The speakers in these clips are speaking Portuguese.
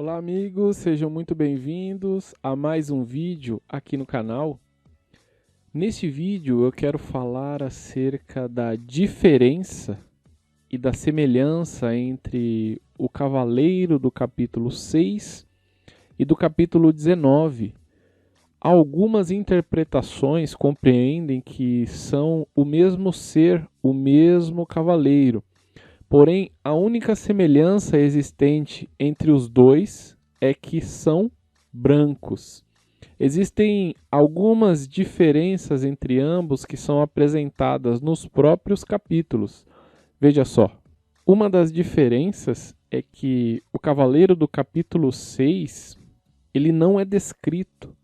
Olá amigos, sejam muito bem-vindos a mais um vídeo aqui no canal. Neste vídeo eu quero falar acerca da diferença e da semelhança entre o cavaleiro do capítulo 6 e do capítulo 19. Algumas interpretações compreendem que são o mesmo ser, o mesmo cavaleiro. Porém, a única semelhança existente entre os dois é que são brancos. Existem algumas diferenças entre ambos que são apresentadas nos próprios capítulos. Veja só, uma das diferenças é que o cavaleiro do capítulo 6, ele não é descrito.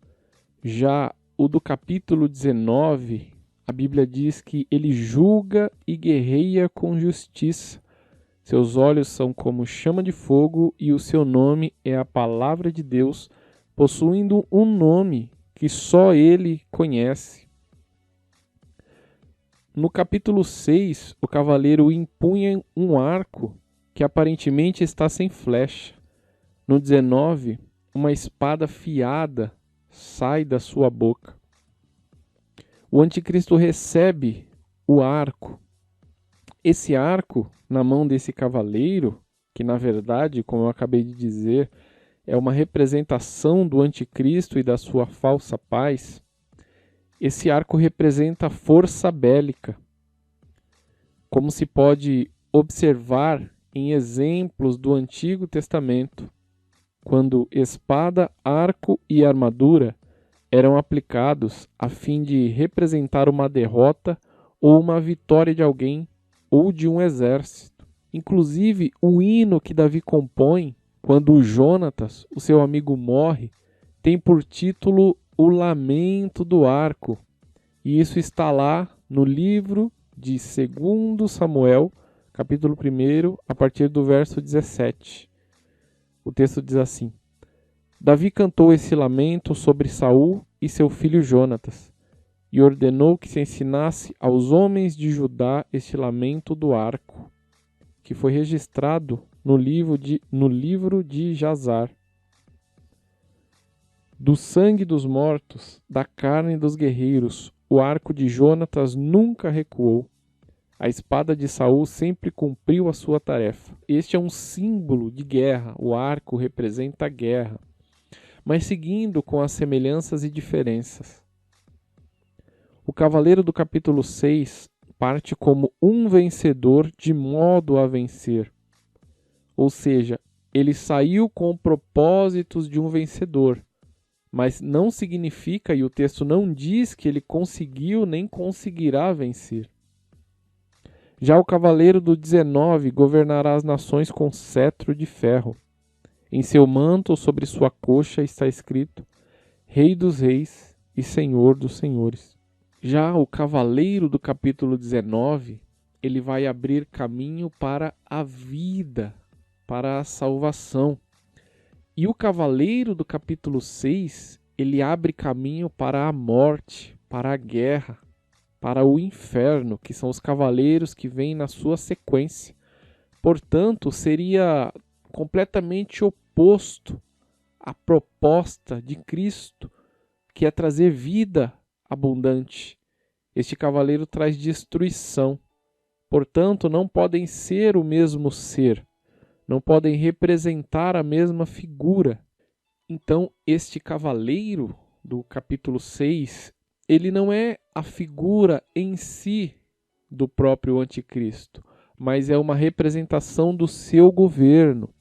Já o do capítulo 19, a Bíblia diz que ele julga e guerreia com justiça. Seus olhos são como chama de fogo e o seu nome é a palavra de Deus, possuindo um nome que só ele conhece. No capítulo 6, o cavaleiro empunha um arco que aparentemente está sem flecha. No 19, uma espada afiada sai da sua boca. O anticristo recebe o arco. Esse arco, na mão desse cavaleiro, que na verdade, como eu acabei de dizer, é uma representação do anticristo e da sua falsa paz, esse arco representa força bélica. Como se pode observar em exemplos do Antigo Testamento, quando espada, arco e armadura eram aplicados a fim de representar uma derrota ou uma vitória de alguém ou de um exército. Inclusive, o hino que Davi compõe, quando o Jonatas, o seu amigo, morre, tem por título O Lamento do Arco. E isso está lá no livro de 2 Samuel, capítulo 1, a partir do verso 17. O texto diz assim: Davi cantou esse lamento sobre Saul e seu filho Jonatas, e ordenou que se ensinasse aos homens de Judá este lamento do arco, que foi registrado no livro de Jazar. Do sangue dos mortos, da carne dos guerreiros, o arco de Jonatas nunca recuou. A espada de Saul sempre cumpriu a sua tarefa. Este é um símbolo de guerra, o arco representa a guerra. Mas seguindo com as semelhanças e diferenças. O cavaleiro do capítulo 6 parte como um vencedor de modo a vencer. Ou seja, ele saiu com propósitos de um vencedor, mas não significa, e o texto não diz, que ele conseguiu nem conseguirá vencer. Já o cavaleiro do 19 governará as nações com cetro de ferro. Em seu manto, sobre sua coxa, está escrito: Rei dos reis e Senhor dos senhores. Já o cavaleiro do capítulo 19, ele vai abrir caminho para a vida, para a salvação. E o cavaleiro do capítulo 6, ele abre caminho para a morte, para a guerra, para o inferno, que são os cavaleiros que vêm na sua sequência. Portanto, seria completamente oposto à proposta de Cristo, que é trazer vida abundante. Este cavaleiro traz destruição. Portanto, não podem ser o mesmo ser, não podem representar a mesma figura. Então, este cavaleiro do capítulo 6, ele não é a figura em si do próprio anticristo, mas é uma representação do seu governo.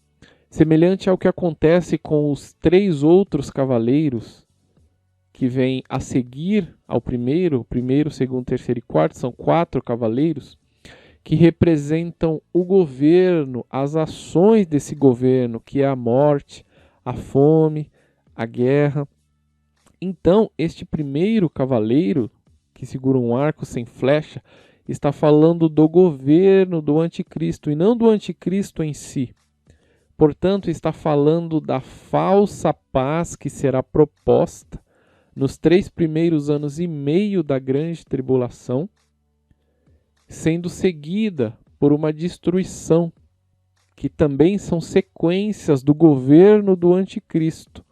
Semelhante ao que acontece com os 3 outros cavaleiros que vêm a seguir ao primeiro, segundo, terceiro e quarto, são 4 cavaleiros que representam o governo, as ações desse governo, que é a morte, a fome, a guerra. Então, este primeiro cavaleiro, que segura um arco sem flecha, está falando do governo do anticristo e não do anticristo em si. Portanto, está falando da falsa paz que será proposta nos 3 primeiros anos e meio da grande tribulação, sendo seguida por uma destruição que também são sequências do governo do anticristo.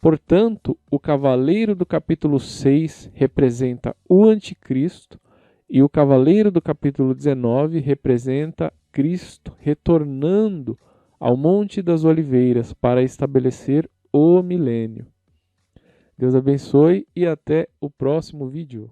Portanto, o cavaleiro do capítulo 6 representa o anticristo e o cavaleiro do capítulo 19 representa Cristo retornando ao Monte das Oliveiras para estabelecer o milênio. Deus abençoe e até o próximo vídeo.